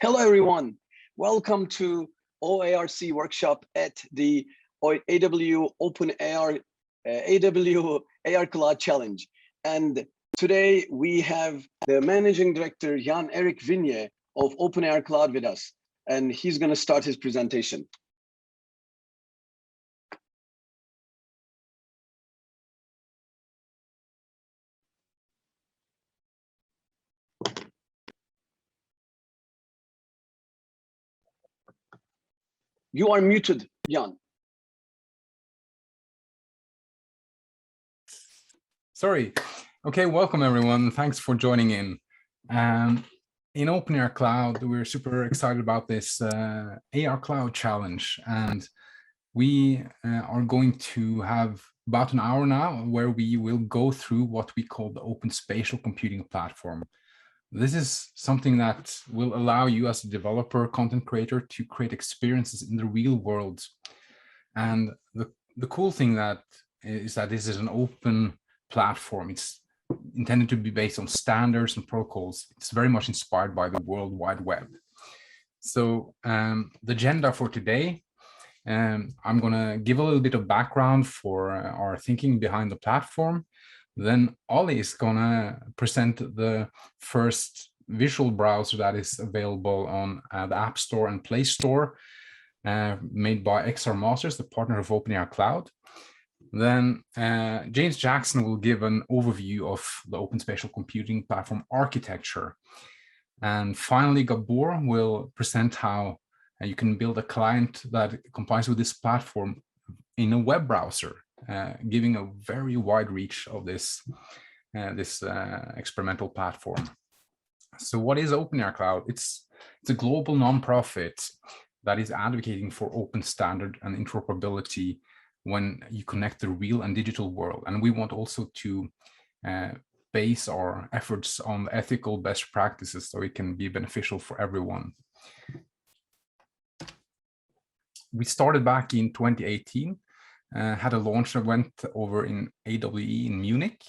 Hello, everyone. Welcome to OARC workshop at the AW Open AR Cloud Challenge. And today we have the Managing Director, Jan-Erik Vinje of OpenAR Cloud with us. And he's going to start his presentation. You are muted, Jan. Sorry. Okay, welcome everyone. Thanks for joining in. In OpenAR Cloud, we're super excited about this AR Cloud Challenge, and we are going to have about an hour now where we will go through what we call the Open Spatial Computing Platform. This is something that will allow you as a developer, content creator to create experiences in the real world. And the cool thing is that this is an open platform. It's intended to be based on standards and protocols. It's very much inspired by the World Wide Web. So the agenda for today, I'm going to give a little bit of background for our thinking behind the platform. Then Ollie is going to present the first visual browser that is available on the App Store and Play Store, made by XR Masters, the partner of OpenAR Cloud. Then James Jackson will give an overview of the Open Spatial Computing Platform architecture. And finally, Gabor will present how you can build a client that complies with this platform in a web browser, giving a very wide reach of this experimental platform. So what is OpenAR Cloud? It's a global nonprofit that is advocating for open standard and interoperability when you connect the real and digital world. And we want also to base our efforts on ethical best practices so it can be beneficial for everyone. We started back in 2018, had a launch event over in AWE in Munich.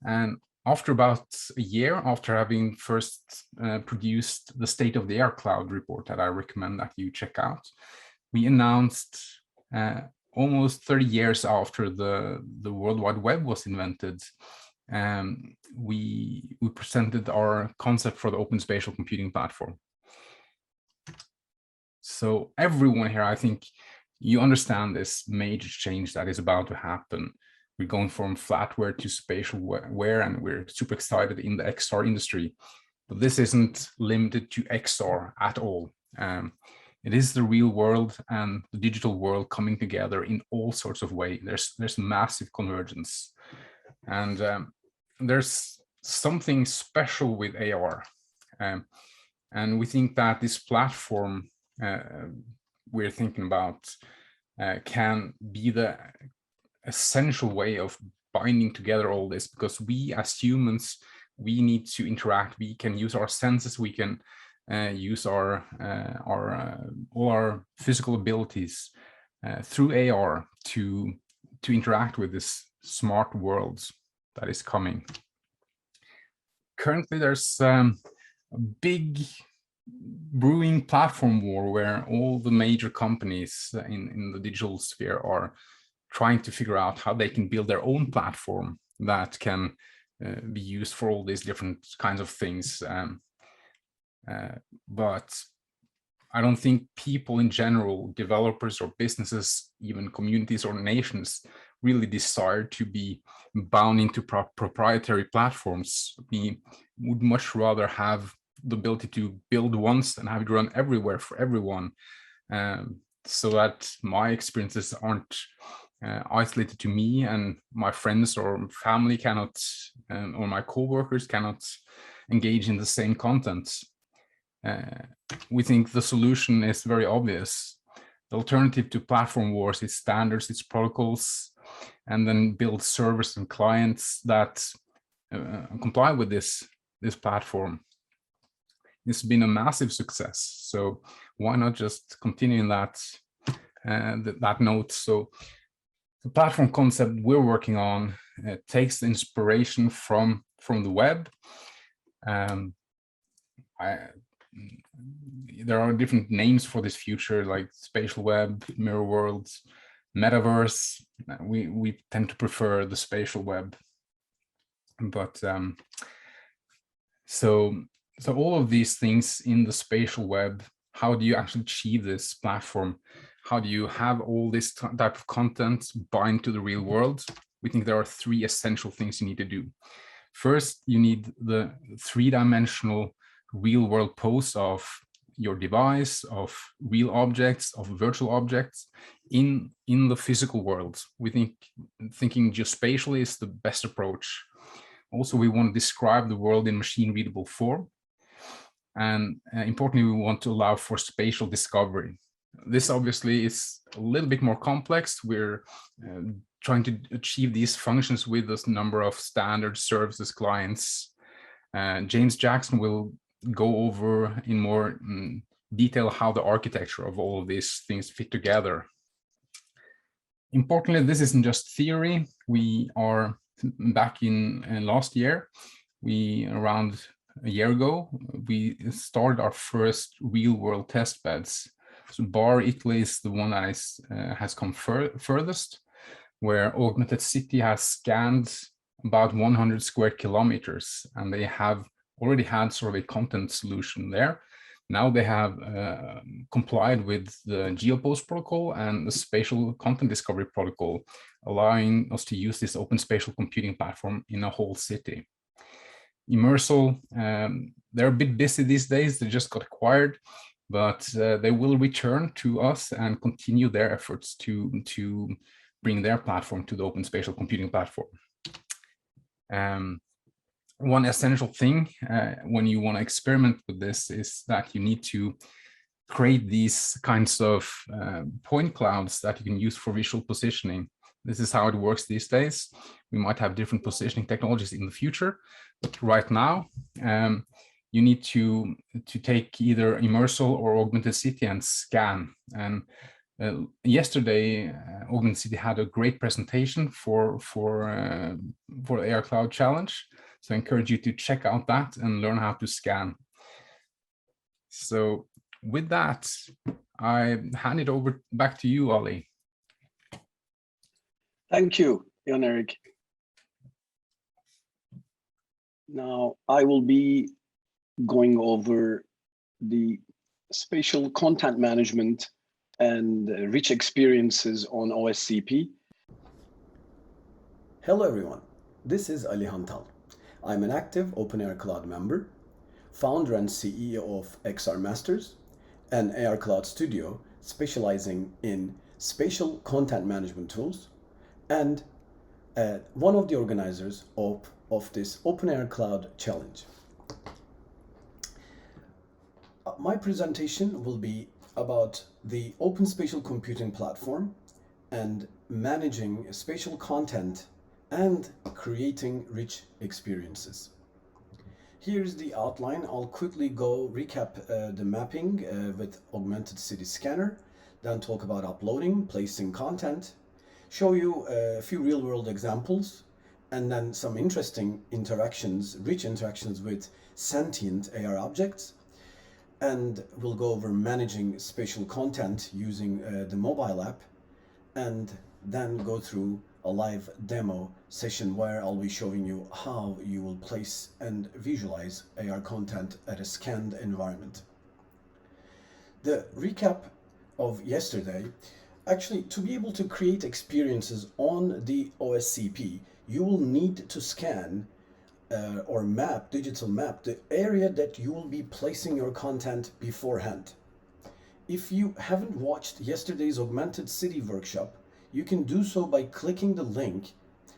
And after about a year, after having first produced the State of the Art Cloud report that I recommend that you check out, we announced almost 30 years after the World Wide Web was invented, we presented our concept for the Open Spatial Computing Platform. So everyone here, I think you understand this major change that is about to happen. We're going from flatware to spatialware, and we're super excited in the XR industry. But this isn't limited to XR at all. It is the real world and the digital world coming together in all sorts of ways. There's massive convergence. And there's something special with AR. And we think that this platform we're thinking about can be the essential way of binding together all this, because we as humans, we need to interact. We can use our senses, we can use all our physical abilities through AR to interact with this smart world that is coming. Currently, there's a big brewing platform war where all the major companies in the digital sphere are trying to figure out how they can build their own platform that can be used for all these different kinds of things. But I don't think people in general, developers or businesses, even communities or nations, really desire to be bound into proprietary platforms. We would much rather have the ability to build once and have it run everywhere for everyone, so that my experiences aren't isolated to me, and my friends or family cannot, or my co-workers cannot engage in the same content. We think the solution is very obvious. The alternative to platform wars is standards, it's protocols, and then build servers and clients that comply with this platform. It's been a massive success, so why not just continue in that note? So the platform concept we're working on takes the inspiration from the web. there are different names for this future, like spatial web, mirror worlds, metaverse. We tend to prefer the spatial web, but so all of these things in the spatial web, how do you actually achieve this platform? How do you have all this type of content bind to the real world? We think there are three essential things you need to do. First, you need the three-dimensional real-world pose of your device, of real objects, of virtual objects in the physical world. We think thinking geospatially is the best approach. Also, we want to describe the world in machine-readable form. And importantly, we want to allow for spatial discovery. This obviously is a little bit more complex. We're trying to achieve these functions with a number of standard services clients. James Jackson will go over in more detail how the architecture of all of these things fit together. Importantly, this isn't just theory. We are back in last year, around a year ago, we started our first real world test beds. So Bar, Italy is the one that has come furthest, where Augmented City has scanned about 100 square kilometers, and they have already had sort of a content solution there. Now they have complied with the Geopost protocol and the Spatial Content Discovery protocol, allowing us to use this open spatial computing platform in a whole city. Immersal, they're a bit busy these days, they just got acquired, but they will return to us and continue their efforts to bring their platform to the open spatial computing platform. One essential thing when you want to experiment with this is that you need to create these kinds of point clouds that you can use for visual positioning. This is how it works these days. We might have different positioning technologies in the future, but right now you need to take either Immersal or Augmented City and scan. And yesterday, Augmented City had a great presentation for the AR Cloud Challenge. So I encourage you to check out that and learn how to scan. So with that, I hand it over back to you, Ollie. Thank you, Jan Erik. Now I will be going over the spatial content management and rich experiences on OSCP. Hello everyone, this is Ali Hantal. I'm an active OpenAR Cloud member, founder and CEO of XR Masters, an AR Cloud studio specializing in spatial content management tools, and one of the organizers of this OpenAR Cloud Challenge. My presentation will be about the open spatial computing platform and managing spatial content and creating rich experiences. Here's the outline. I'll quickly recap the mapping with Augmented City Scanner, then talk about uploading, placing content, show you a few real-world examples, and then some interesting interactions, rich interactions with sentient AR objects. And we'll go over managing spatial content using the mobile app, and then go through a live demo session where I'll be showing you how you will place and visualize AR content at a scanned environment. The recap of yesterday, actually, to be able to create experiences on the OSCP, you will need to scan or digital map the area that you will be placing your content beforehand. If you haven't watched yesterday's Augmented City workshop, you can do so by clicking the link,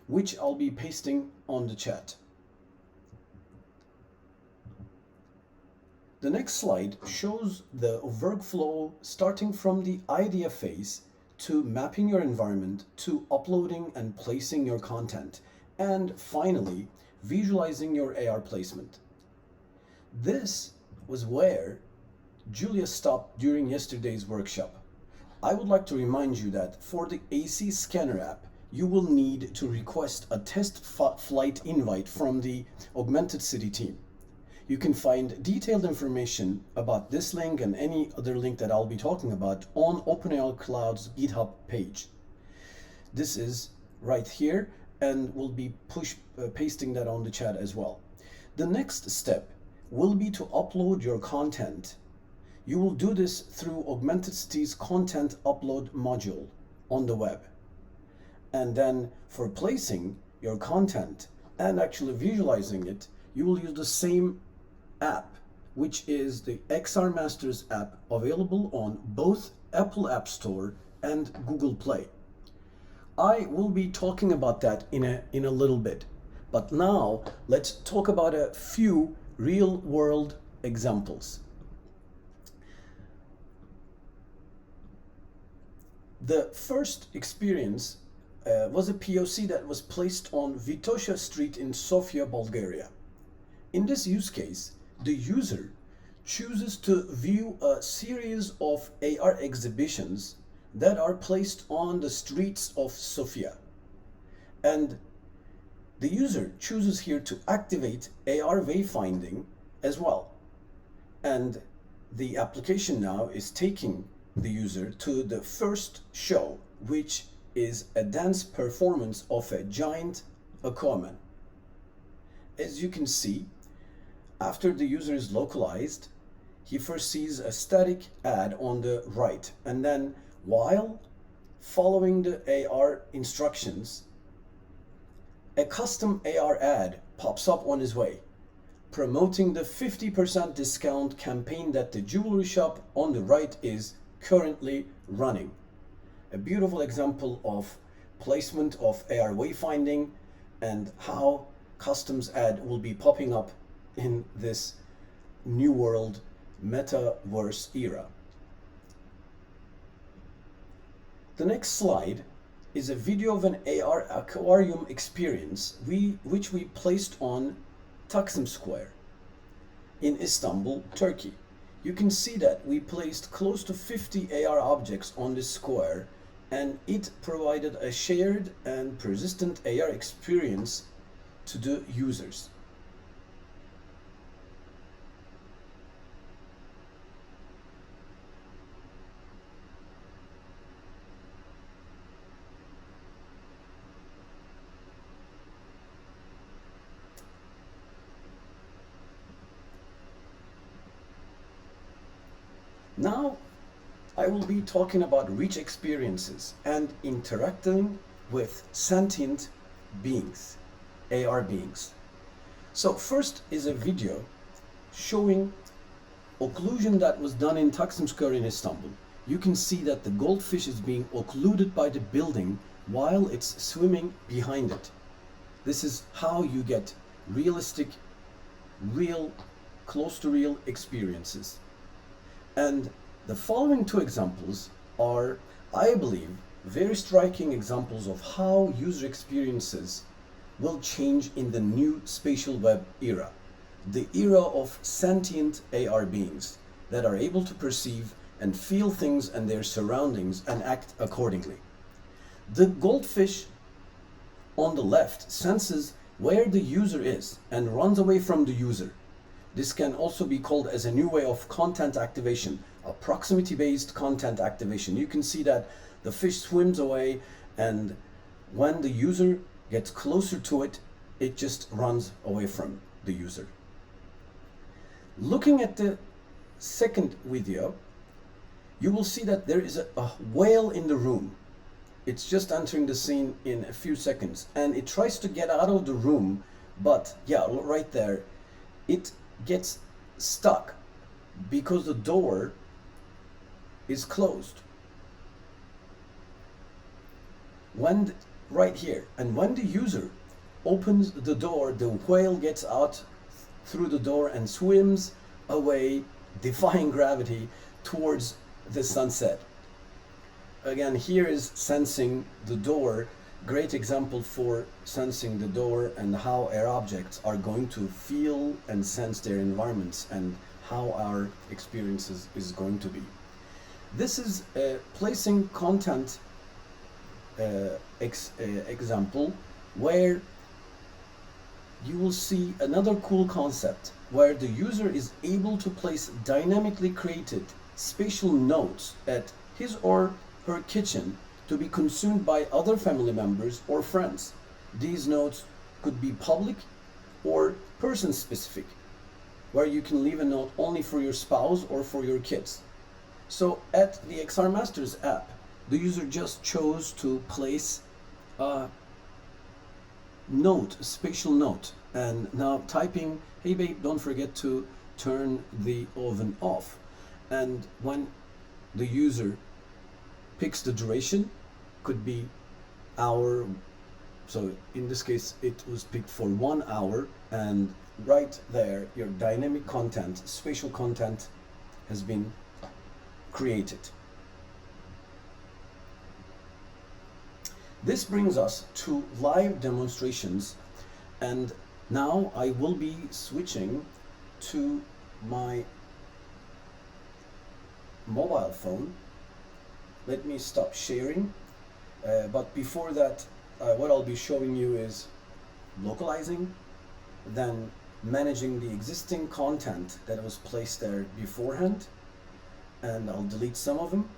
which I'll be pasting on the chat. The next slide shows the workflow starting from the idea phase to mapping your environment, to uploading and placing your content, and finally, visualizing your AR placement. This was where Julia stopped during yesterday's workshop. I would like to remind you that for the AC Scanner app, you will need to request a test flight invite from the Augmented City team. You can find detailed information about this link and any other link that I'll be talking about on OpenAI Cloud's GitHub page. This is right here, and we'll be pasting that on the chat as well. The next step will be to upload your content. You will do this through Augmented City's content upload module on the web. And then for placing your content and actually visualizing it, you will use the same app, which is the XR Masters app, available on both Apple App Store and Google Play. I will be talking about that in a little bit. But now let's talk about a few real-world examples. The first experience was a POC that was placed on Vitosha Street in Sofia, Bulgaria. In this use case, the user chooses to view a series of AR exhibitions that are placed on the streets of Sofia. And the user chooses here to activate AR wayfinding as well. And the application now is taking the user to the first show, which is a dance performance of a giant Aquaman. As you can see, after the user is localized, he first sees a static ad on the right, and then while following the AR instructions, a custom AR ad pops up on his way, promoting the 50% discount campaign that the jewelry shop on the right is currently running. A beautiful example of placement of AR wayfinding and how customs ad will be popping up in this new world metaverse era. The next slide is a video of an AR aquarium experience which we placed on Taksim Square in Istanbul, Turkey. You can see that we placed close to 50 AR objects on this square, and it provided a shared and persistent AR experience to the users. Now, I will be talking about rich experiences and interacting with sentient beings, AR beings. So first is a video showing occlusion that was done in Taksim Square in Istanbul. You can see that the goldfish is being occluded by the building while it's swimming behind it. This is how you get realistic, real, close to real experiences. And the following two examples are, I believe, very striking examples of how user experiences will change in the new spatial web era, the era of sentient AR beings that are able to perceive and feel things and their surroundings and act accordingly. The goldfish on the left senses where the user is and runs away from the user. This can also be called as a new way of content activation, a proximity-based content activation. You can see that the fish swims away, and when the user gets closer to it, it just runs away from the user. Looking at the second video, you will see that there is a whale in the room. It's just entering the scene in a few seconds, and it tries to get out of the room, but yeah, right there, it gets stuck because the door is closed. Right here, and when the user opens the door, the whale gets out through the door and swims away, defying gravity, towards the sunset. Again, here is sensing the door. Great example for sensing the door and how our objects are going to feel and sense their environments and how our experiences is going to be. This is a placing content example where you will see another cool concept where the user is able to place dynamically created spatial notes at his or her kitchen to be consumed by other family members or friends. These notes could be public or person specific, where you can leave a note only for your spouse or for your kids. So at the XR Masters app, the user just chose to place a note, a spatial note, and now typing, hey babe, don't forget to turn the oven off. And when the user picks the duration, could be hour, so in this case it was picked for 1 hour, and right there your dynamic content, spatial content has been created. This brings us to live demonstrations, and now I will be switching to my mobile phone. Let me stop sharing, but before that, what I'll be showing you is localizing, then managing the existing content that was placed there beforehand, and I'll delete some of them,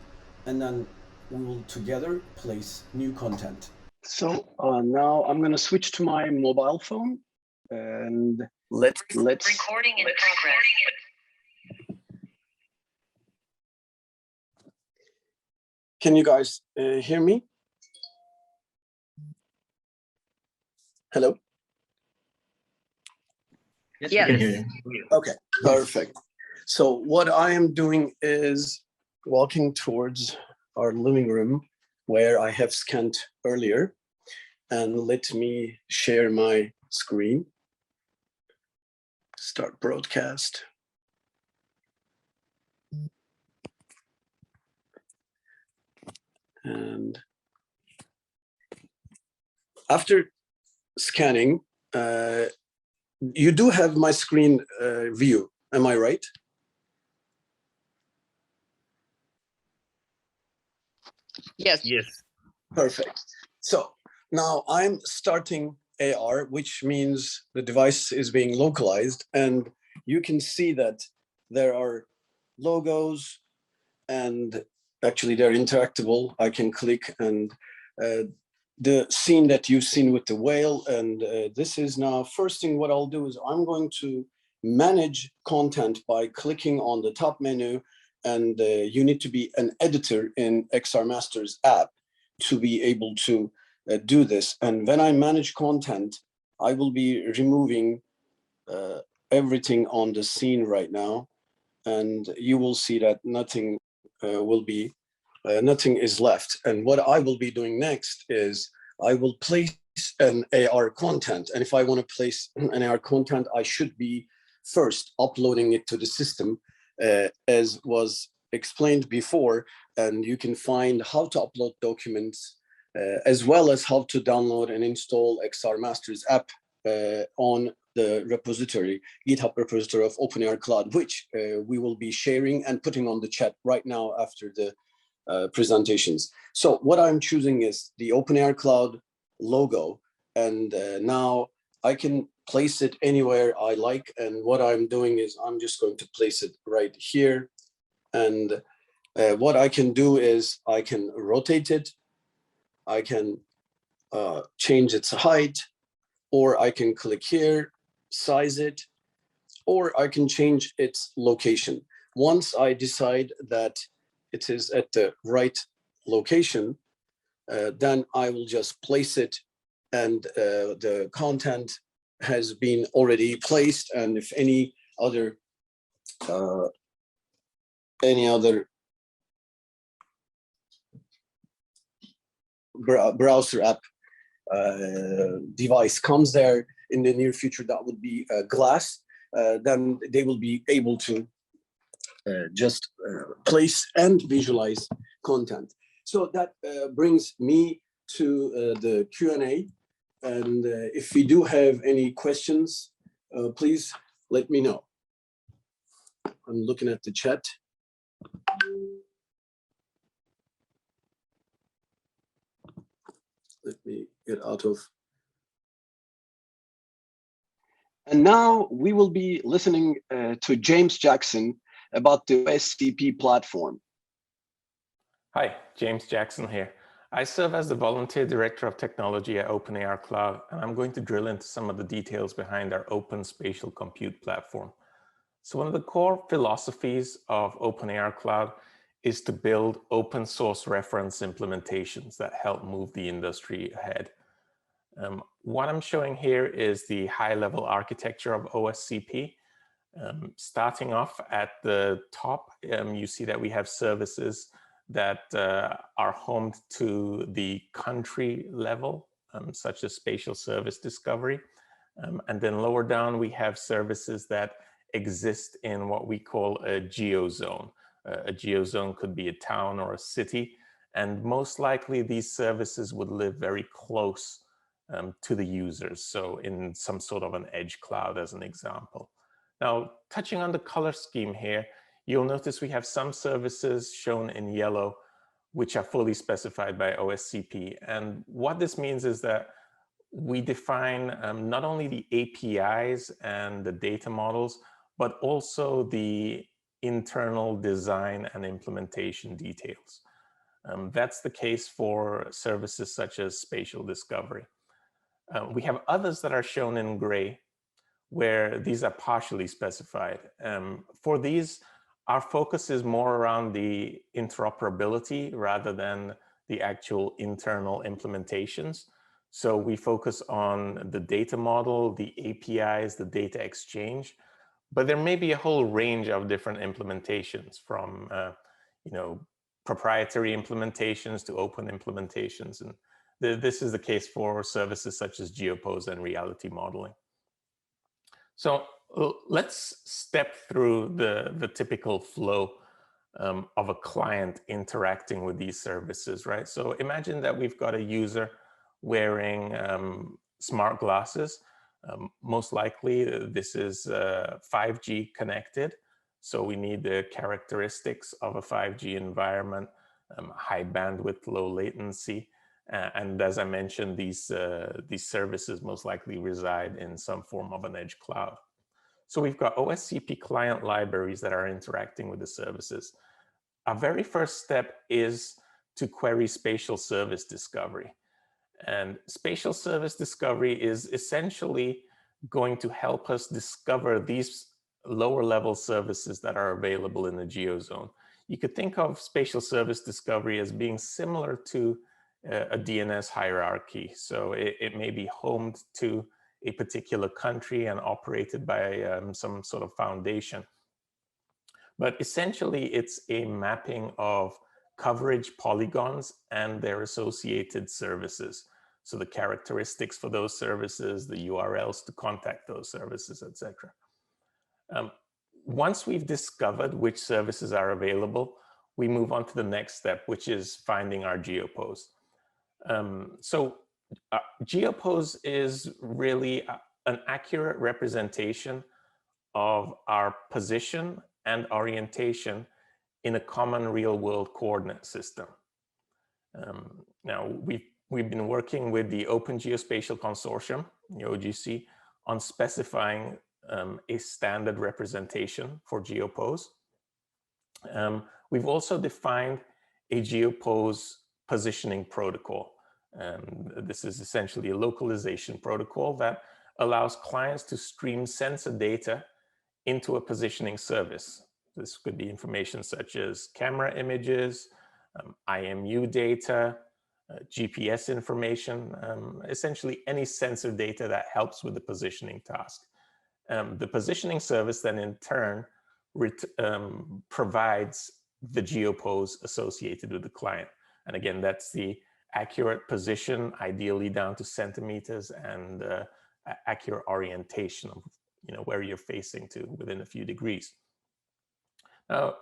and then we will together place new content. So now I'm going to switch to my mobile phone, and let's Recording in progress. Can you guys hear me? Hello? Yes. I can hear you. Okay, perfect. So what I am doing is walking towards our living room where I have scanned earlier, and let me share my screen. Start broadcast. And after scanning, you do have my screen view, am I right? Yes. Yes. Perfect. So now I'm starting AR, which means the device is being localized, and you can see that there are logos, and actually they're interactable. I can click, and the scene that you've seen with the whale, and this is now, first thing what I'll do is I'm going to manage content by clicking on the top menu, and you need to be an editor in XR Masters app to be able to do this. And when I manage content, I will be removing everything on the scene right now, and you will see that nothing will be nothing is left. And what I will be doing next is I will place an AR content. And if I want to place an AR content, I should be first uploading it to the system, as was explained before. And you can find how to upload documents, as well as how to download and install XR Masters app on the repository, GitHub repository of OpenAI Cloud, which we will be sharing and putting on the chat right now after the presentations. So what I'm choosing is the OpenAI Cloud logo, and now I can place it anywhere I like. And what I'm doing is I'm just going to place it right here. And what I can do is I can rotate it, I can change its height, or I can click here, size it, or I can change its location. Once I decide that it is at the right location, then I will just place it, and the content has been already placed. And if any other browser app device comes there in the near future, that would be glass, then they will be able to just place and visualize content. So that brings me to the Q&A. And if we do have any questions, please let me know. I'm looking at the chat. Let me get out of. And now we will be listening to James Jackson about the Oscp platform. Hi, James Jackson here. I serve as the Volunteer Director of Technology at OpenAR Cloud, and I'm going to drill into some of the details behind our open spatial compute platform. So one of the core philosophies of OpenAR Cloud is to build open source reference implementations that help move the industry ahead. What I'm showing here is the high-level architecture of OSCP. Starting off at the top, you see that we have services that are homed to the country level, such as Spatial Service Discovery. And then lower down, we have services that exist in what we call a geozone. A geozone could be a town or a city, and most likely these services would live very close to the users, so in some sort of an edge cloud as an example. Now, touching on the color scheme here, you'll notice we have some services shown in yellow, which are fully specified by OSCP. And what this means is that we define not only the APIs and the data models, but also the internal design and implementation details. That's the case for services such as Spatial Discovery. We have others that are shown in gray, where these are partially specified. For these, our focus is more around the interoperability rather than the actual internal implementations. So we focus on the data model, the APIs, the data exchange, but there may be a whole range of different implementations from proprietary implementations to open implementations. And this is the case for services such as Geopost and reality modeling. So let's step through the typical flow of a client interacting with these services, right? So imagine that we've got a user wearing smart glasses. Most likely this is 5G connected. So we need the characteristics of a 5G environment, high bandwidth, low latency. And as I mentioned, these services most likely reside in some form of an edge cloud. So we've got OSCP client libraries that are interacting with the services. Our very first step is to query Spatial Service Discovery. And Spatial Service Discovery is essentially going to help us discover these lower level services that are available in the geozone. You could think of Spatial Service Discovery as being similar to a DNS hierarchy. So it may be homed to a particular country and operated by some sort of foundation. But essentially, it's a mapping of coverage polygons and their associated services. So the characteristics for those services, the URLs to contact those services, etc. Once we've discovered which services are available, we move on to the next step, which is finding our Geopost. Geopost is really an accurate representation of our position and orientation in a common real-world coordinate system. Now, we've been working with the Open Geospatial Consortium, the OGC, on specifying a standard representation for Geopost. We've also defined a Geopost positioning protocol. This is essentially a localization protocol that allows clients to stream sensor data into a positioning service. This could be information such as camera images, IMU data, GPS information, essentially any sensor data that helps with the positioning task. The positioning service then in turn provides the Geopost associated with the client. And again, that's the accurate position, ideally down to centimeters, and accurate orientation of where you're facing to within a few degrees. Now,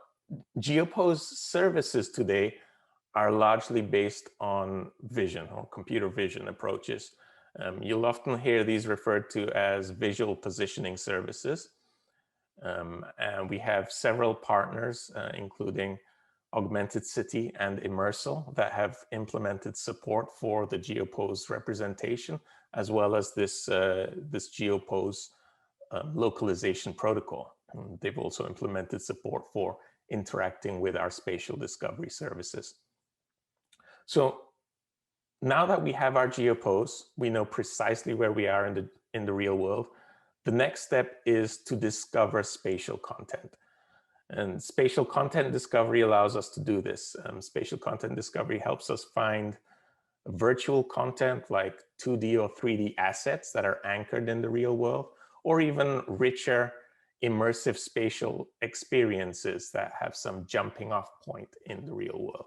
Geopost services today are largely based on vision or computer vision approaches. You'll often hear these referred to as visual positioning services. And we have several partners, including Augmented City and Immersal, that have implemented support for the Geopost representation, as well as this Geopost localization protocol. And they've also implemented support for interacting with our spatial discovery services. So now that we have our Geopost, we know precisely where we are in the real world. The next step is to discover spatial content. And spatial content discovery allows us to do this. Spatial content discovery helps us find virtual content like 2D or 3D assets that are anchored in the real world, or even richer, immersive spatial experiences that have some jumping off point in the real world.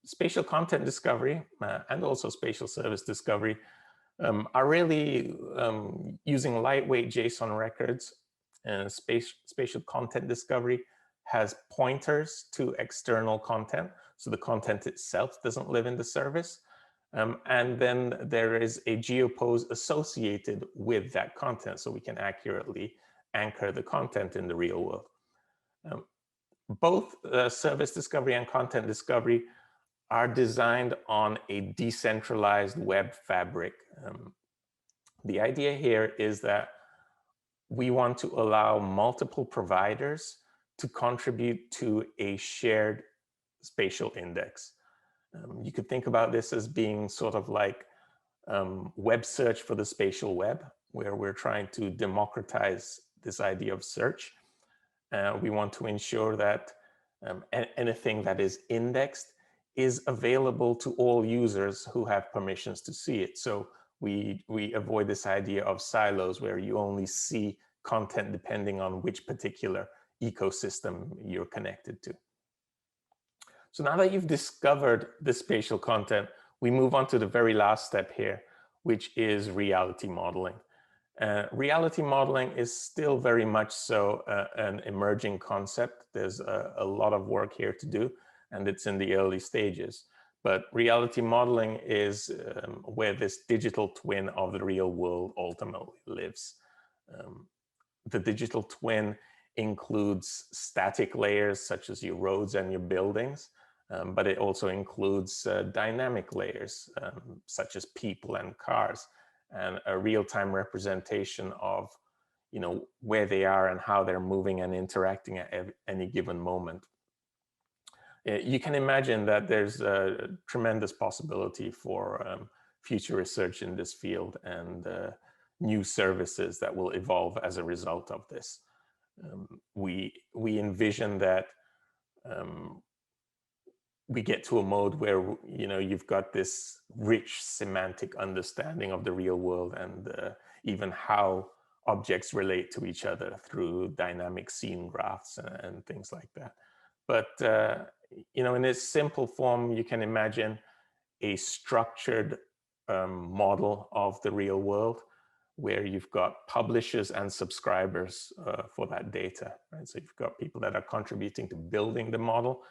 Spatial content discovery and also spatial service discovery are really using lightweight JSON records. And spatial content discovery has pointers to external content. So the content itself doesn't live in the service. And then there is a Geopost associated with that content, so we can accurately anchor the content in the real world. Both service discovery and content discovery are designed on a decentralized web fabric. The idea here is that we want to allow multiple providers to contribute to a shared spatial index. You could think about this as being sort of like web search for the spatial web, where we're trying to democratize this idea of search. We want to ensure that anything that is indexed is available to all users who have permissions to see it. So we avoid this idea of silos where you only see content depending on which particular ecosystem you're connected to. So now that you've discovered the spatial content, we move on to the very last step here, which is reality modeling. Reality modeling is still very much so an emerging concept. There's a lot of work here to do, and it's in the early stages. But reality modeling is where this digital twin of the real world ultimately lives. The digital twin includes static layers such as your roads and your buildings, but it also includes dynamic layers such as people and cars, and a real-time representation of, you know, where they are and how they're moving and interacting at any given moment. You can imagine that there's a tremendous possibility for future research in this field and new services that will evolve as a result of this. We envision that we get to a mode where, you know, you've got this rich semantic understanding of the real world and even how objects relate to each other through dynamic scene graphs and things like that. But you know, in its simple form, you can imagine a structured model of the real world where you've got publishers and subscribers for that data, right? So you've got people that are contributing to building the model,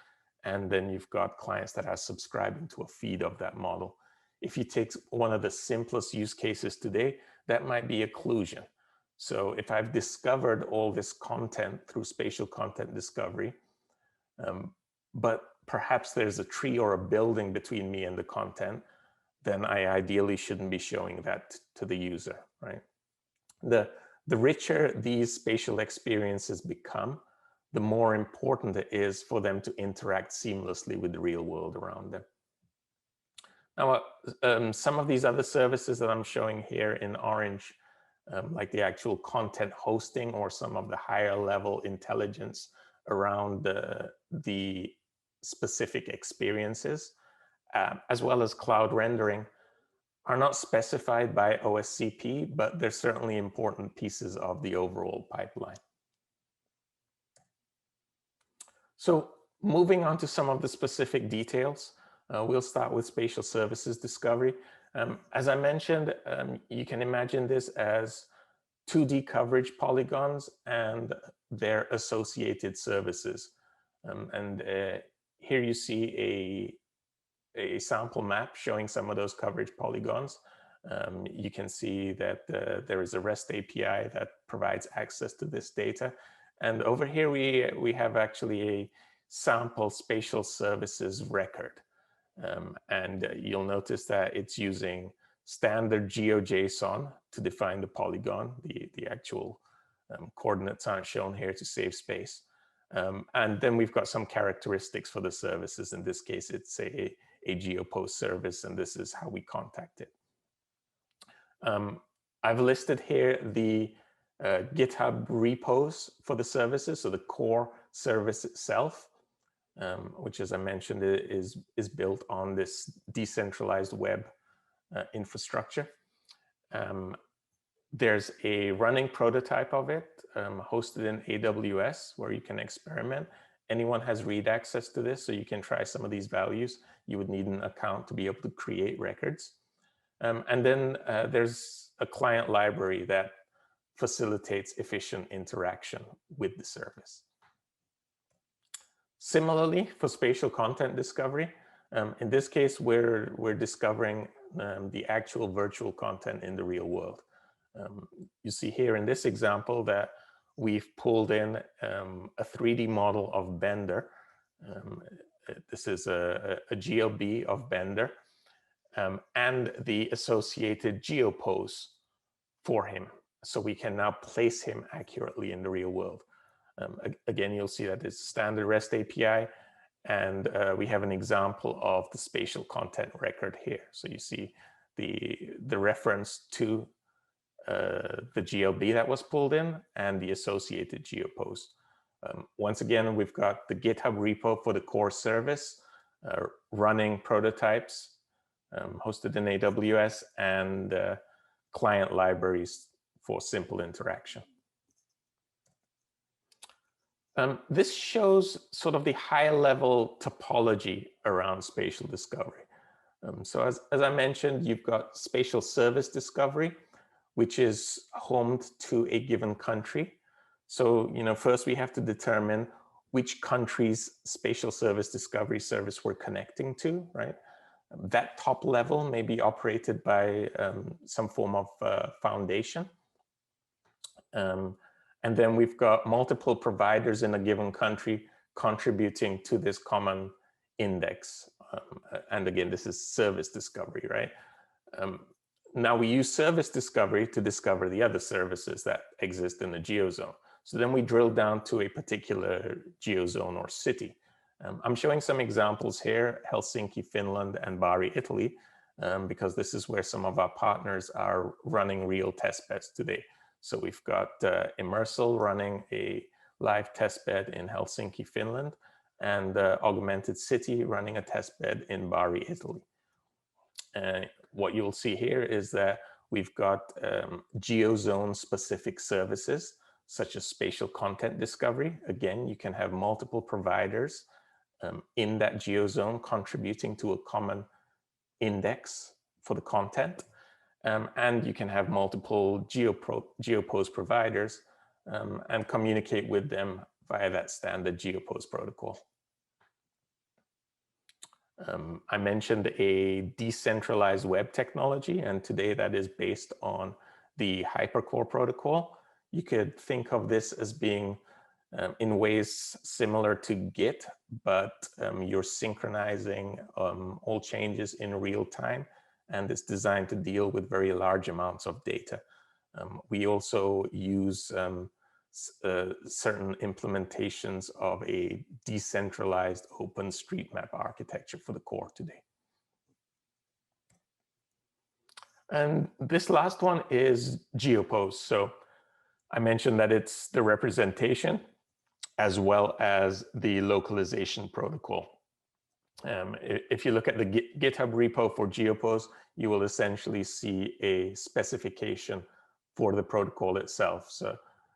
and then you've got clients that are subscribing to a feed of that model. If you take one of the simplest use cases today, that might be occlusion. So if I've discovered all this content through spatial content discovery, but perhaps there's a tree or a building between me and the content, then I ideally shouldn't be showing that to the user, right? The richer these spatial experiences become, the more important it is for them to interact seamlessly with the real world around them. Now, some of these other services that I'm showing here in orange, like the actual content hosting or some of the higher level intelligence around the specific experiences, as well as cloud rendering, are not specified by Oscp, but they're certainly important pieces of the overall pipeline. So moving on to some of the specific details, we'll start with spatial services discovery. As I mentioned, you can imagine this as 2D coverage polygons and their associated services. Here you see a sample map showing some of those coverage polygons. You can see that there is a REST API that provides access to this data. And over here, we have actually a sample spatial services record. And you'll notice that it's using standard GeoJSON to define the polygon. The actual coordinates aren't shown here to save space. And then we've got some characteristics for the services. In this case, it's a Geopost service, and this is how we contact it. I've listed here the GitHub repos for the services, so the core service itself, which, as I mentioned, is built on this decentralized web infrastructure. There's a running prototype of it hosted in AWS where you can experiment. Anyone has read access to this, so you can try some of these values. You would need an account to be able to create records. And then there's a client library that facilitates efficient interaction with the service. Similarly, for spatial content discovery, in this case, we're discovering the actual virtual content in the real world. You see here in this example that we've pulled in a 3D model of Bender. This is a GLB of Bender and the associated Geopoles for him. So we can now place him accurately in the real world. Again, you'll see that it's standard REST API, and we have an example of the spatial content record here. So you see the reference to the GLB that was pulled in and the associated Geopost. Once again, we've got the GitHub repo for the core service, running prototypes hosted in AWS, and client libraries for simple interaction. This shows sort of the high level topology around spatial discovery. So as I mentioned, you've got spatial service discovery, which is homed to a given country. So, first we have to determine which country's spatial service discovery service we're connecting to, right? That top level may be operated by some form of foundation. And then we've got multiple providers in a given country contributing to this common index. And again, this is service discovery, right? Now we use service discovery to discover the other services that exist in the geozone. So then we drill down to a particular geozone or city. I'm showing some examples here, Helsinki, Finland, and Bari, Italy, because this is where some of our partners are running real test beds today. So we've got Immersal running a live test bed in Helsinki, Finland, and Augmented City running a test bed in Bari, Italy. What you'll see here is that we've got geozone-specific services, such as spatial content discovery. Again, you can have multiple providers in that geozone contributing to a common index for the content. And you can have multiple Geopost providers and communicate with them via that standard Geopost protocol. I mentioned a decentralized web technology, and today that is based on the Hypercore protocol. You could think of this as being in ways similar to Git, but you're synchronizing all changes in real time, and it's designed to deal with very large amounts of data. We also use certain implementations of a decentralized OpenStreetMap architecture for the core today. And this last one is Geopost. So I mentioned that it's the representation as well as the localization protocol. If you look at the GitHub repo for Geopost, you will essentially see a specification for the protocol itself. So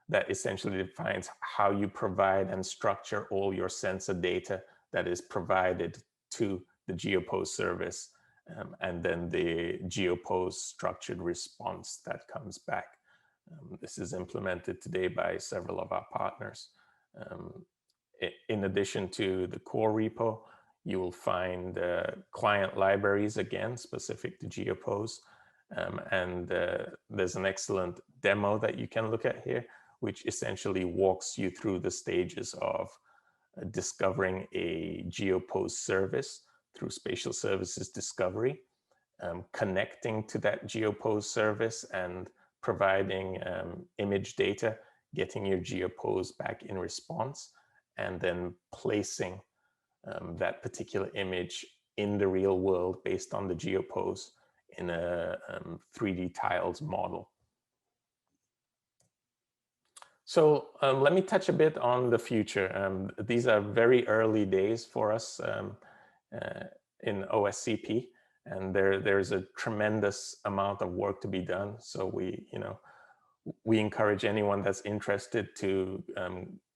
that essentially defines how you provide and structure all your sensor data that is provided to the Geopost service, and then the Geopost structured response that comes back. This is implemented today by several of our partners. In addition to the core repo, you will find client libraries, again, specific to Geopost. And there's an excellent demo that you can look at here, which essentially walks you through the stages of discovering a Geopost service through spatial services discovery, connecting to that Geopost service and providing image data, getting your Geopose back in response, and then placing that particular image in the real world based on the Geopose in a 3D tiles model. So let me touch a bit on the future. These are very early days for us in OSCP, and there's a tremendous amount of work to be done. So we encourage anyone that's interested to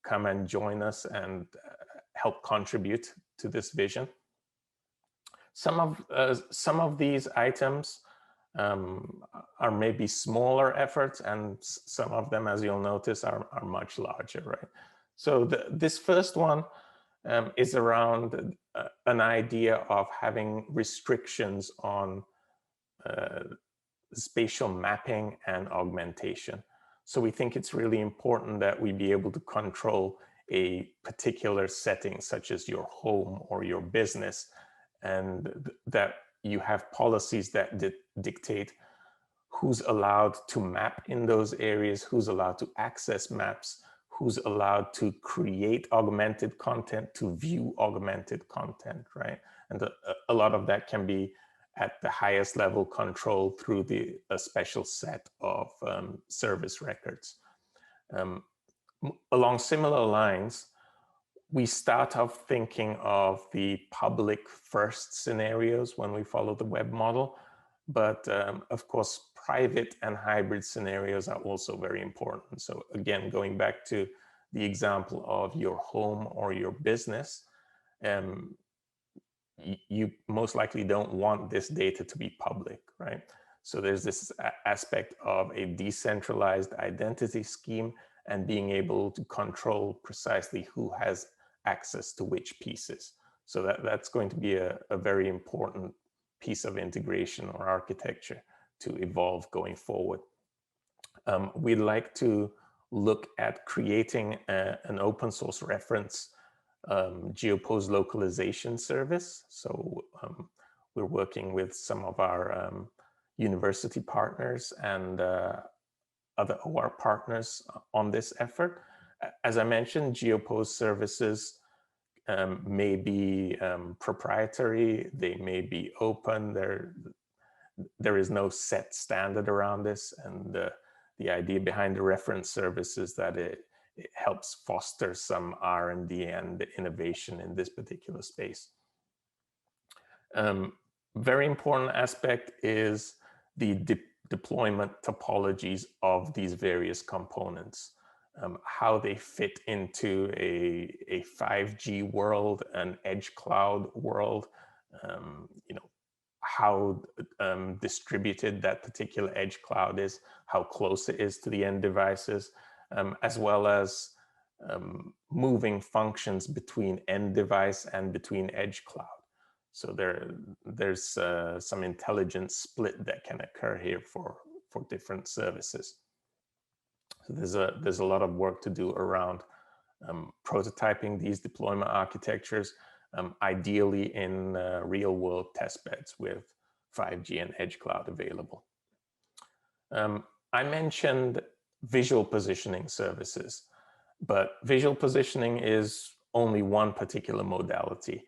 come and join us and help contribute to this vision. Some of these items are maybe smaller efforts, and some of them, as you'll notice, are much larger, right? So this first one is around an idea of having restrictions on spatial mapping and augmentation. So we think it's really important that we be able to control a particular setting, such as your home or your business, and that you have policies that dictate who's allowed to map in those areas, who's allowed to access maps, who's allowed to create augmented content, to view augmented content, right? And a lot of that can be at the highest level controlled through a special set of service records. Along similar lines, we start off thinking of the public first scenarios when we follow the web model, but of course, private and hybrid scenarios are also very important. So again, going back to the example of your home or your business, you most likely don't want this data to be public, right? So there's this aspect of a decentralized identity scheme and being able to control precisely who has access to which pieces. So that's going to be a very important piece of integration or architecture to evolve going forward. We'd like to look at creating an open source reference Geopost localization service. So we're working with some of our university partners and other OR partners on this effort. As I mentioned, Geopost services may be proprietary, they may be open, there is no set standard around this, and the idea behind the reference service is that it helps foster some R&D and innovation in this particular space. Very important aspect is the deployment topologies of these various components, how they fit into a 5G world, an edge cloud world, how distributed that particular edge cloud is, how close it is to the end devices, as well as moving functions between end device and between edge cloud. So there's some intelligent split that can occur here for different services. So there's a lot of work to do around prototyping these deployment architectures, ideally in real world test beds with 5G and edge cloud available. I mentioned visual positioning services, but visual positioning is only one particular modality.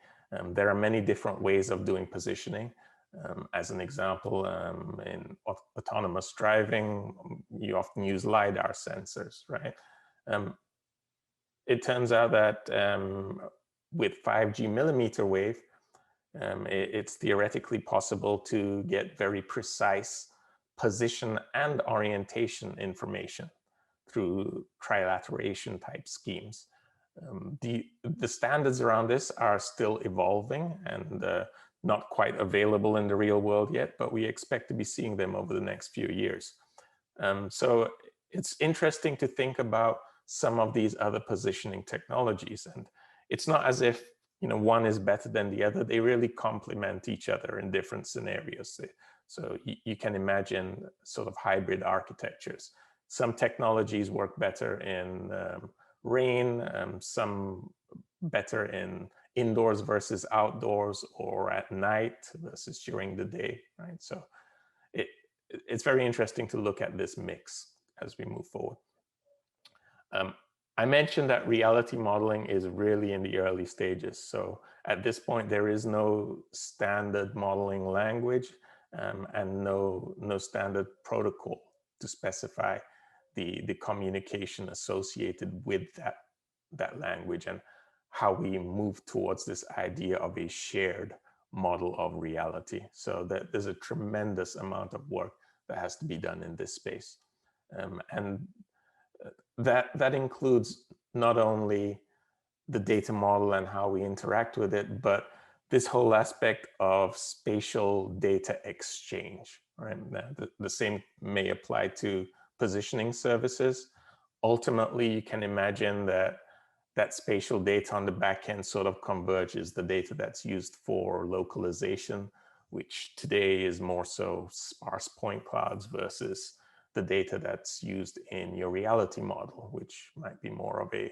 There are many different ways of doing positioning. As an example, in autonomous driving, you often use LiDAR sensors, right? It turns out that with 5G millimeter wave, it's theoretically possible to get very precise position and orientation information through trilateration type schemes. The standards around this are still evolving and not quite available in the real world yet, but we expect to be seeing them over the next few years. So it's interesting to think about some of these other positioning technologies, and it's not as if one is better than the other. They really complement each other in different scenarios. So you can imagine sort of hybrid architectures. Some technologies work better in rain, some better in indoors versus outdoors, or at night versus during the day, right? So it's very interesting to look at this mix as we move forward. I mentioned that reality modeling is really in the early stages. So at this point, there is no standard modeling language and no standard protocol to specify the communication associated with that language and how we move towards this idea of a shared model of reality. So that there's a tremendous amount of work that has to be done in this space. And that includes not only the data model and how we interact with it, but this whole aspect of spatial data exchange, right? The same may apply to positioning services. Ultimately, you can imagine that spatial data on the back end sort of converges the data that's used for localization, which today is more so sparse point clouds versus the data that's used in your reality model, which might be more of a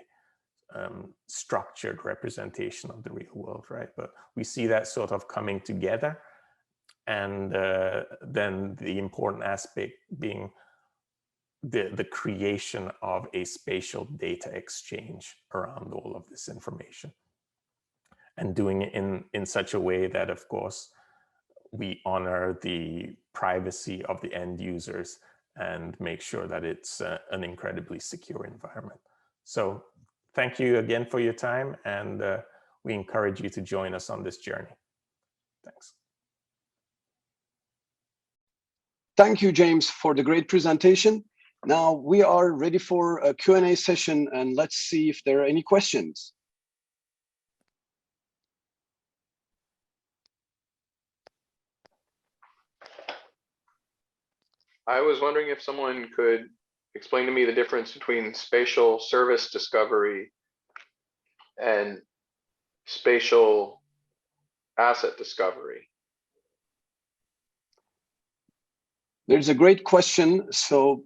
structured representation of the real world, right? But we see that sort of coming together. And then the important aspect being the creation of a spatial data exchange around all of this information. And doing it in such a way that, of course, we honor the privacy of the end users and make sure that it's an incredibly secure environment. So thank you again for your time, and we encourage you to join us on this journey. Thanks. Thank you, James, for the great presentation. Now we are ready for a Q&A session, and let's see if there are any questions. I was wondering if someone could explain to me the difference between spatial service discovery and spatial asset discovery. There's a great question. So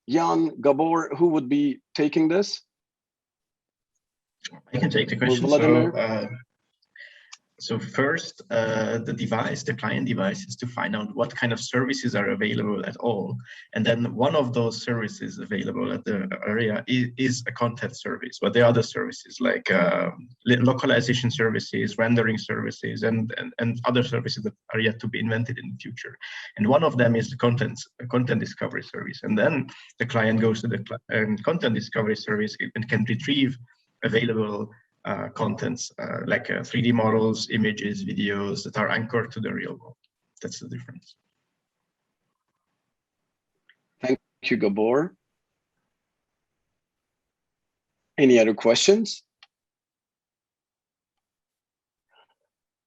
Jan, Gabor, who would be taking this? I can take the question. So first, the client device is to find out what kind of services are available at all. And then one of those services available at the area is a content service, but there are other services like localization services, rendering services, and other services that are yet to be invented in the future. And one of them is the content discovery service. And then the client goes to the content discovery service and can retrieve available contents like 3D models, images, videos that are anchored to the real world. That's the difference. Thank you, Gabor. Any other questions?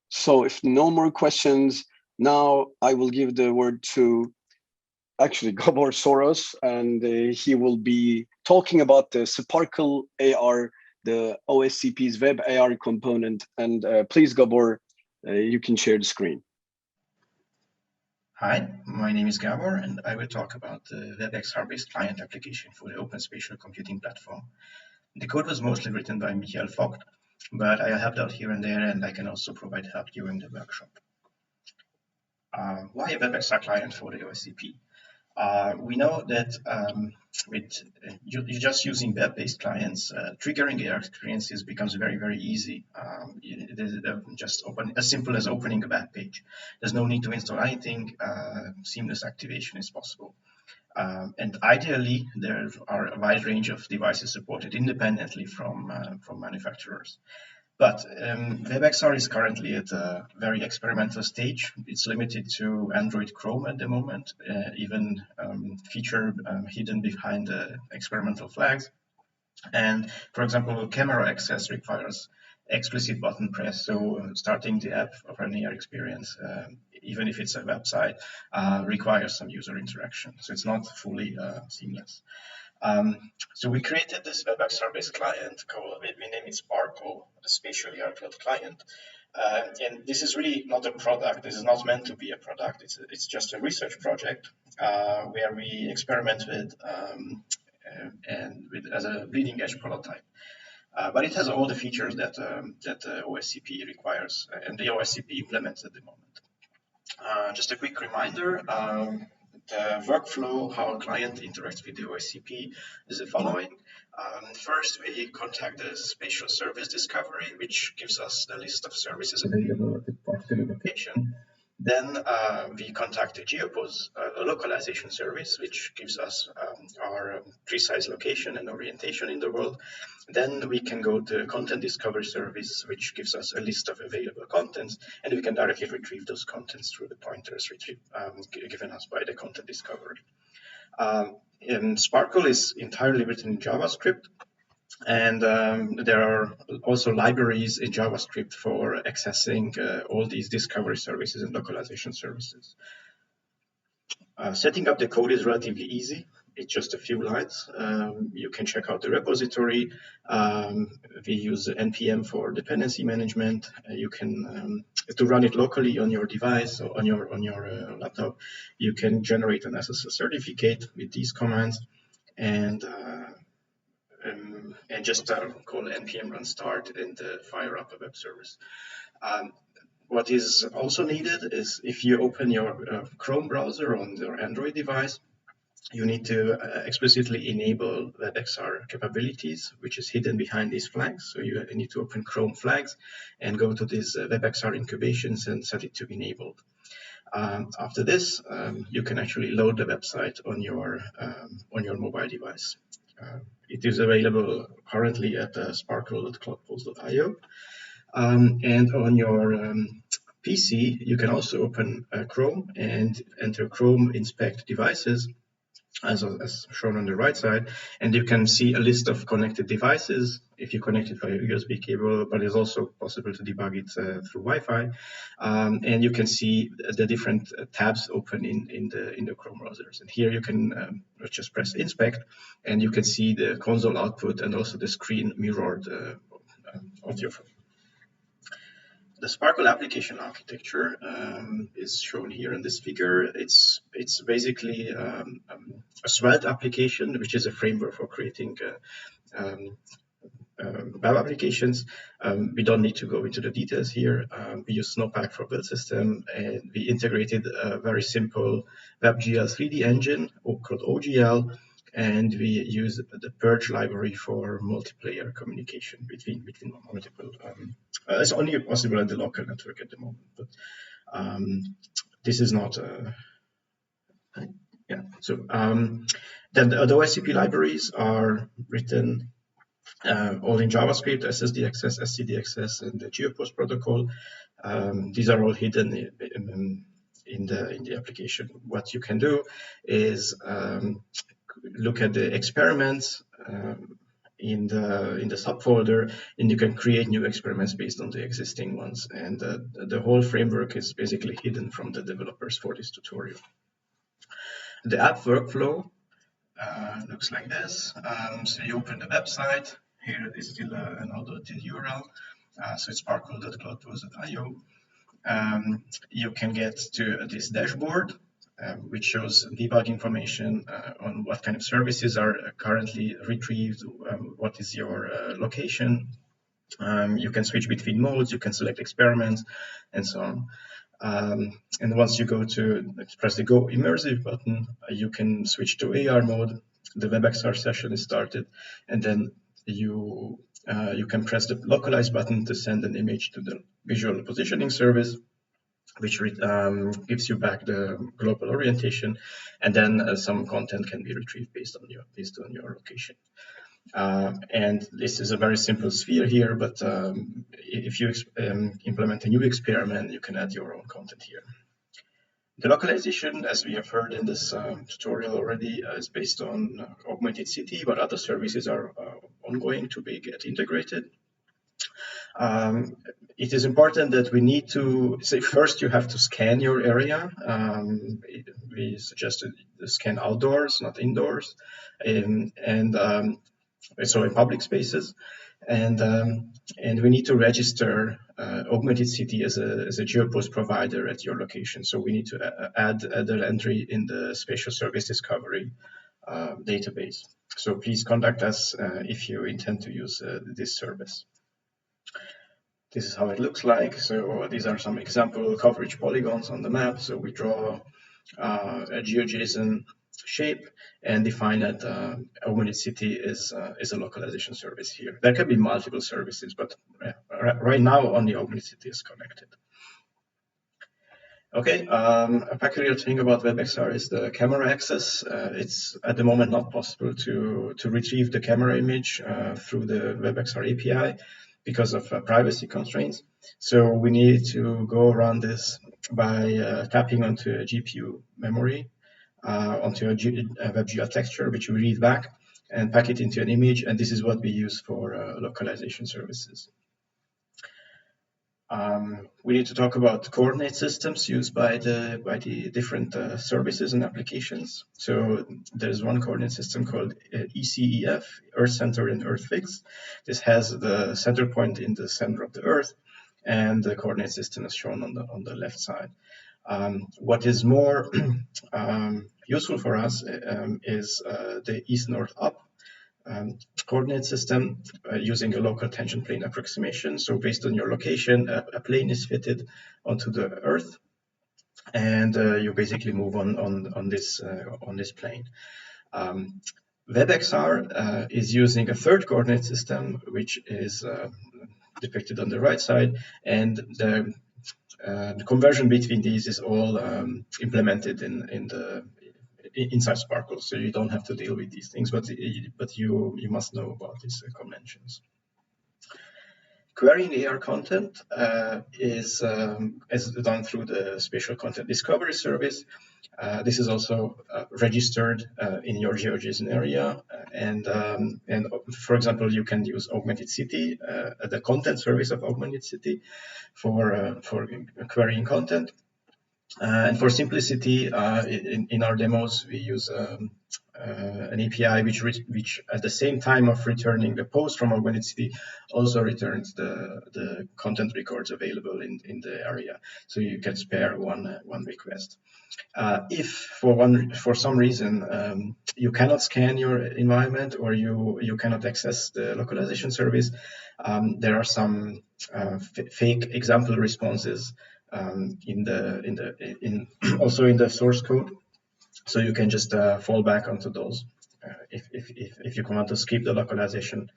So if no more questions, now I will give the word to actually Gabor Soros, and he will be talking about the Sparkle AR, the OSCP's web AR component. And please, Gabor, you can share the screen. Hi, my name is Gabor, and I will talk about the Webex R-based client application for the Open Spatial Computing platform. The code was mostly written by Michael Vogt, but I helped out here and there, and I can also provide help during the workshop. Why a Webex R client for the OSCP? We know that with you're just using web-based clients, triggering AR experiences becomes very, very easy. It is just as simple as opening a web page. There's no need to install anything. Seamless activation is possible. And ideally, there are a wide range of devices supported independently from manufacturers. But WebXR is currently at a very experimental stage. It's limited to Android Chrome at the moment, even feature hidden behind the experimental flags. And for example, camera access requires explicit button press. So starting the app of an AR experience, even if it's a website, requires some user interaction. So it's not fully seamless. So we created this Webex R-based client called, we named it Sparkle, a spatially articulated client. And this is really not a product. This is not meant to be a product. It's just a research project where we experiment with as a bleeding edge prototype. But it has all the features that OSCP requires, and the OSCP implements at the moment. Just a quick reminder, the workflow, how a client interacts with the OSCP is the following. First, we contact the Spatial Service Discovery, which gives us the list of services available at the particular location. Then we contact the Geopoles, a localization service, which gives us our precise location and orientation in the world. Then we can go to Content Discovery service, which gives us a list of available contents, and we can directly retrieve those contents through the pointers given us by the Content Discovery. Sparkle is entirely written in JavaScript, and there are also libraries in JavaScript for accessing all these discovery services and localization services. Setting up the code is relatively easy. It's just a few lines. You can check out the repository. We use NPM for dependency management. You can to run it locally on your device or on your laptop. You can generate an SSL certificate with these commands, and just call npm run start and fire up a web service. What is also needed is if you open your Chrome browser on your Android device, you need to explicitly enable WebXR capabilities, which is hidden behind these flags. So you need to open Chrome flags and go to these WebXR incubations and set it to enabled. After this, you can actually load the website on your mobile device. It is available currently at sparkle.cloudpost.io. And on your PC, you can also open Chrome and enter Chrome inspect devices, as shown on the right side, and you can see a list of connected devices if you connect it via USB cable, but it's also possible to debug it through Wi-Fi. And you can see the different tabs open in the Chrome browsers. And here you can just press inspect, and you can see the console output and also the screen mirrored of your phone. The Sparkle application architecture is shown here in this figure. It's basically a Svelte application, which is a framework for creating web applications. We don't need to go into the details here. We use Snowpack for build system, and we integrated a very simple WebGL 3D engine called OGL, and we use the Purge library for multiplayer communication between multiple. It's only possible at the local network at the moment, but this is not. Yeah. So then the OSCP libraries are written all in JavaScript, SSDXS, SCDXS, and the Geopost protocol. These are all hidden in the application. What you can do is look at the experiments in the subfolder, and you can create new experiments based on the existing ones. And the whole framework is basically hidden from the developers for this tutorial. The app workflow looks like this. So you open the website. Here is still an outdated URL. So it's sparkle.cloudpost.io. You can get to this dashboard, which shows debug information on what kind of services are currently retrieved, what is your location. You can switch between modes, you can select experiments, and so on. And once you press the Go Immersive button, you can switch to AR mode. The WebXR session is started, and then you can press the Localize button to send an image to the visual positioning service, which gives you back the global orientation, and then some content can be retrieved based on your location. And this is a very simple sphere here, but if you implement a new experiment, you can add your own content here. The localization, as we have heard in this tutorial already, is based on Augmented City, but other services are ongoing to get integrated. It is important that we need to say first you have to scan your area. We suggested scan outdoors, not indoors, so in public spaces, and we need to register Augmented City as a Geopost provider at your location. So we need to add the entry in the Spatial Service Discovery database. So please contact us if you intend to use this service. this is how it looks like. So these are some example coverage polygons on the map. So we draw a GeoJSON shape and define that Augmented City is a localization service here. There can be multiple services, but right now only Augmented City is connected. Okay, a peculiar thing about WebXR is the camera access. It's at the moment not possible to retrieve the camera image through the WebXR API because of privacy constraints. So we need to go around this by tapping onto a GPU memory, onto a WebGL texture, which we read back and pack it into an image. And this is what we use for localization services. We need to talk about coordinate systems used by the different services and applications. So there's one coordinate system called ECEF, Earth Centered and Earth Fixed. This has the center point in the center of the Earth, and the coordinate system is shown on the left side. What is more useful for us is the east-north up coordinate system using a local tangent plane approximation. So based on your location, a plane is fitted onto the Earth, and you basically move on this plane. WebXR is using a third coordinate system, which is depicted on the right side, and the conversion between these is all implemented inside Sparkle, so you don't have to deal with these things, but you must know about these conventions. Querying AR content is done through the Spatial Content Discovery service. This is also registered in your GeoJSON area, and for example, you can use Augmented City, the content service of Augmented City, for querying content. And for simplicity, in our demos, we use an API which at the same time of returning the post from Augmented City also returns the content records available in the area. So you can spare one request. If for some reason you cannot scan your environment, or you cannot access the localization service, there are some fake example responses also in the source code, so you can just fall back onto those if you want to skip the localization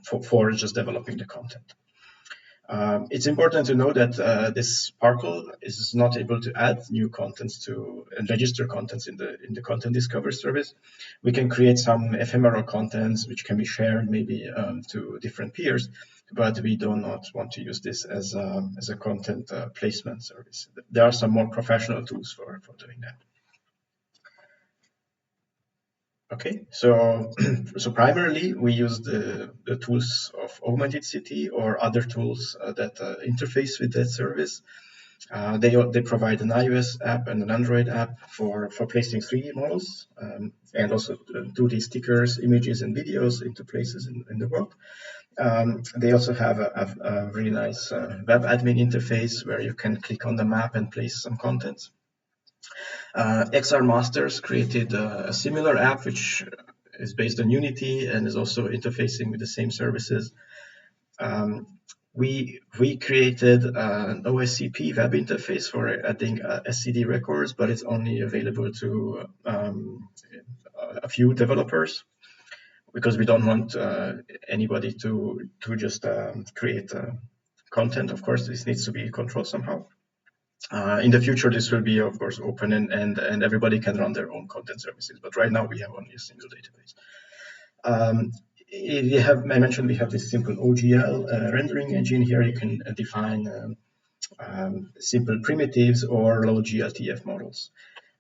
for just developing the content. It's important to know that this Sparkle is not able to add new contents and register contents in the content discovery service. We can create some ephemeral contents which can be shared maybe to different peers, but we do not want to use this as a content placement service. There are some more professional tools for doing that. Okay, so primarily we use the tools of Augmented City or other tools that interface with that service. They provide an iOS app and an Android app for placing 3D models and also 2D stickers, images, and videos into places in the world. They also have a really nice web admin interface where you can click on the map and place some content. XR Masters created a similar app which is based on Unity and is also interfacing with the same services. We created an Oscp web interface for adding SCD records, but it's only available to a few developers, because we don't want anybody to just create content. Of course, this needs to be controlled somehow. In the future, this will be, of course, open and everybody can run their own content services. But right now, we have only a single database. I mentioned we have this simple OGL rendering engine here. You can define simple primitives or low GLTF models.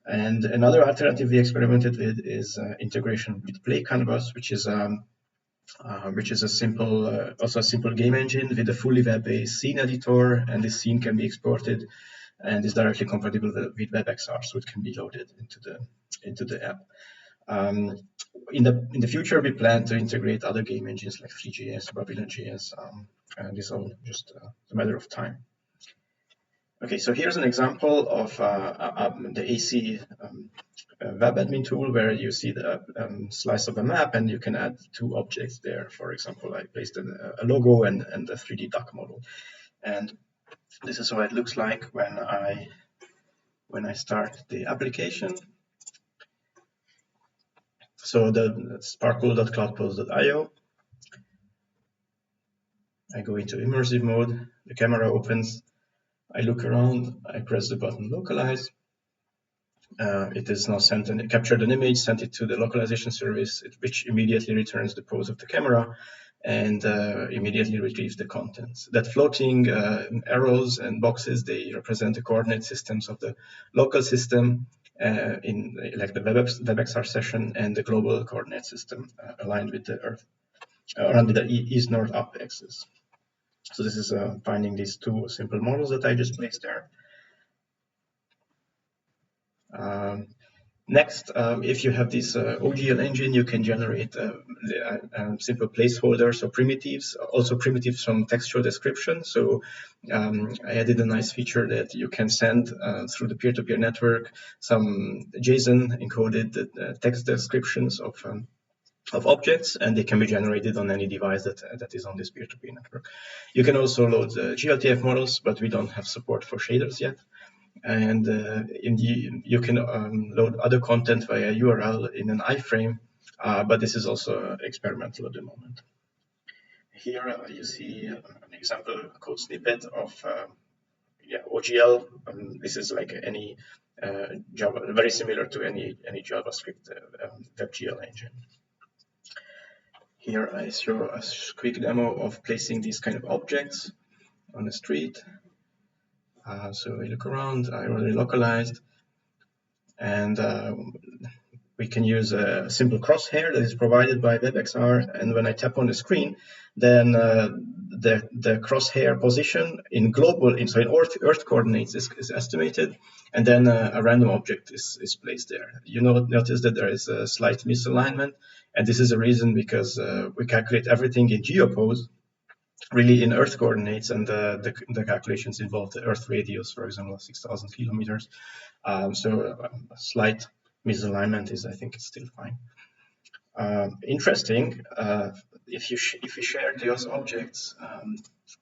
And another alternative we experimented with is integration with Play Canvas, which is a simple, also a simple game engine with a fully web-based scene editor, and this scene can be exported and is directly compatible with WebXR, so it can be loaded into the app. In the future, we plan to integrate other game engines like Free.js, Babylon.js, and it's all just a matter of time. Okay, so here's an example of the AC web admin tool where you see the slice of a map and you can add 2 objects there. For example, I placed a logo and a 3D duck model. And this is what it looks like when I start the application. So the sparkle.cloudpost.io. I go into immersive mode, the camera opens, I look around, I press the button localize. It is now captured an image, sent it to the localization service, which immediately returns the pose of the camera and immediately retrieves the contents. That floating arrows and boxes, they represent the coordinate systems of the local system in like the WebXR session and the global coordinate system aligned with the Earth, around the east-north up axis. So this is finding these 2 simple models that I just placed there. Next, if you have this OGL engine, you can generate simple placeholders or primitives, also primitives from textual description. So I added a nice feature that you can send through the peer-to-peer network some JSON encoded text descriptions of objects, and they can be generated on any device that is on this peer-to-peer network. You can also load GLTF models, but we don't have support for shaders yet. And you can load other content via URL in an iframe, but this is also experimental at the moment. Here you see an example code snippet of OGL. This is like any Java, very similar to any JavaScript WebGL engine. Here I show a quick demo of placing these kind of objects on the street. So we look around, I already localized, and we can use a simple crosshair that is provided by WebXR, and when I tap on the screen, then the crosshair position in Earth coordinates is estimated, and then a random object is placed there. You notice that there is a slight misalignment, and this is a reason because we calculate everything in Geopoles, really in Earth coordinates, and the calculations involve the Earth radius, for example, 6,000 kilometers. So a slight misalignment is, I think, it's still fine. Interesting, if you share those objects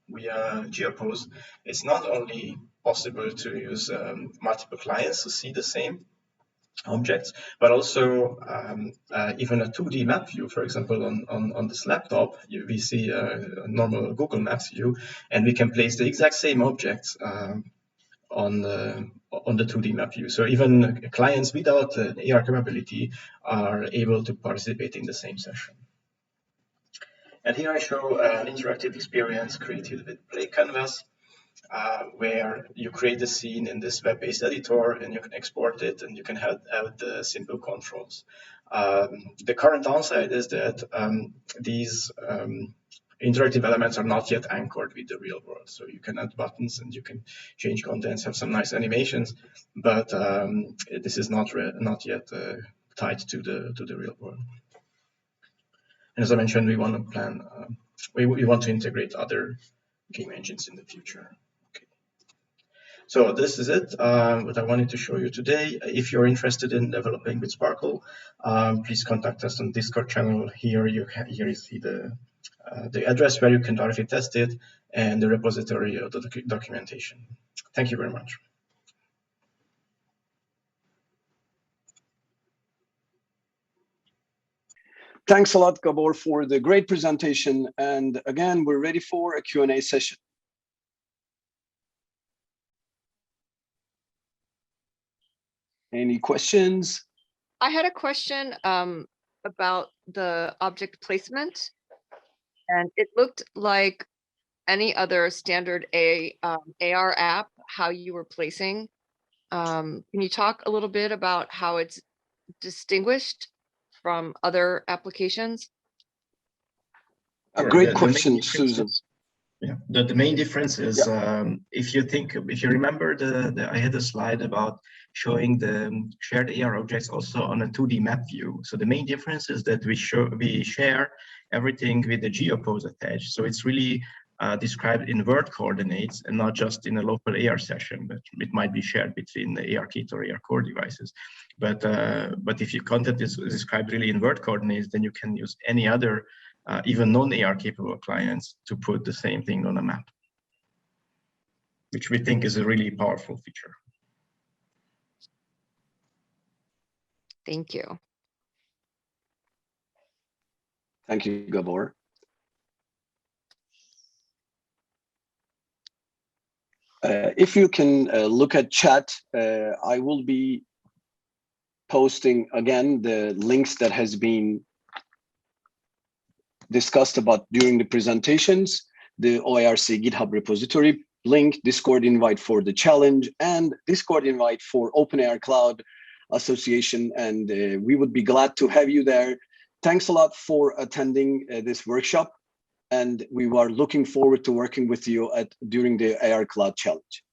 via Geopost, it's not only possible to use multiple clients to see the same objects, but also even a 2D map view. For example, on this laptop, we see a normal Google Maps view, and we can place the exact same objects on the 2D map view. So even clients without AR capability are able to participate in the same session. And here I show an interactive experience created with Play Canvas, where you create a scene in this web-based editor and you can export it and you can add the simple controls. The current downside is that these interactive elements are not yet anchored with the real world. So you can add buttons and you can change contents, have some nice animations, but this is not yet tied to the real world. And as I mentioned, we want to plan, we want to integrate other game engines in the future. Okay. So this is it, what I wanted to show you today. If you're interested in developing with Sparkle, please contact us on Discord channel. Here you see the address where you can directly test it and the repository of the documentation. Thank you very much. Thanks a lot, Gabor, for the great presentation. And again, we're ready for a Q&A session. Any questions? I had a question about the object placement, and it looked like any other standard AR app, how you were placing. Can you talk a little bit about how it's distinguished from other applications? A great question, Susan. Yeah, the main difference is if you remember I had a slide about showing the shared AR objects also on a 2D map view. So the main difference is that we share everything with the Geopost attached. So it's really described in word coordinates and not just in a local AR session, but it might be shared between the ARKit or ARCore devices. But if your content is described really in word coordinates, then you can use any other, even non-AR capable clients to put the same thing on a map, which we think is a really powerful feature. Thank you. Thank you, Gabor. If you can look at chat, I will be posting again the links that has been discussed about during the presentations, the OIRC GitHub repository link, Discord invite for the challenge, and Discord invite for OpenAR Cloud Association. And we would be glad to have you there. Thanks a lot for attending this workshop. And we are looking forward to working with you during the AR Cloud Challenge.